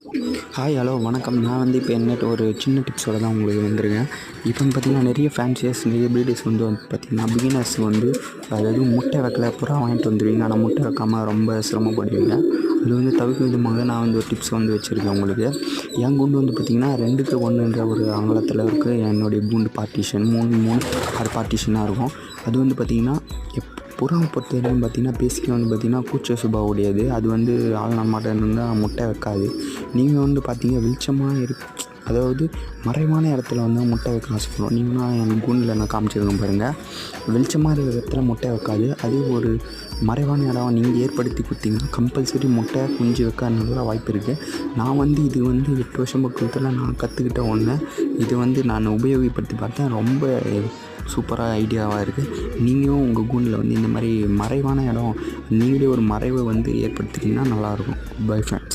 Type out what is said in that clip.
Hi hello வணக்கம். நான் வந்து இப்போ என்னட்டு ஒரு சின்ன டிப்ஸோடு தான் உங்களுக்கு வந்திருக்கேன். இப்போ பார்த்திங்கன்னா நிறைய ஃபேன்சியர்ஸ் நிறைய ப்ரீடர்ஸ் வந்து பார்த்திங்கன்னா பிகினர்ஸ் வந்து அதாவது முட்டை வைக்கல புறா வாங்கிட்டு வந்துடுவீங்க. ஆனால் முட்டை வைக்காமல் ரொம்ப சிரமப்படுவீங்க. இது வந்து தவிர்க்கும் விதமாக நான் வந்து ஒரு டிப்ஸ் வந்து வச்சுருக்கேன் உங்களுக்கு. என் கூண்டு வந்து பார்த்திங்கன்னா 2க்கு 1ன்ற ஒரு அகலத்தில் இருக்குது. என்னுடைய கூண்டு பார்ட்டிஷன் 3 பார்ட்டிஷனாக இருக்கும். அது வந்து பார்த்திங்கன்னா புறாவை பொறுத்த வரைக்கும் பார்த்திங்கன்னா பேசிக்காக வந்து பார்த்திங்கன்னா கூச்ச சுபாவம் உடையது. அது வந்து ஆள் இருந்தால் முட்டை வைக்காது. நீங்கள் வந்து பார்த்திங்க வெளிச்சமாக அதாவது மறைவான இடத்துல வந்து முட்டை வைக்க ஆசைப்படும். நீங்கன்னா என் கூண்டில் நான் காமிச்சிருக்கேன் பாருங்கள். வெளிச்சமாக இருக்கிற இடத்துல முட்டை வைக்காது. அதே ஒரு மறைவான இடம் நீங்கள் ஏற்படுத்தி கொடுத்தீங்கன்னா கம்பல்சரி முட்டை குஞ்சு வைக்க நல்ல வாய்ப்பு இருக்குது. நான் வந்து இது வந்து 8 வருஷம் பக்கத்தில் நான் கற்றுக்கிட்ட ஒன்று. இது வந்து நான் உபயோகப்படுத்தி பார்த்தேன். ரொம்ப சூப்பராக ஐடியாவாக இருக்குது. நீங்களும் உங்கள் கூண்டில் வந்து இந்த மாதிரி மறைவான இடம் நீங்களே ஒரு மறைவை வந்து ஏற்படுத்திக்கிட்டிங்கன்னா நல்லாயிருக்கும். By friend.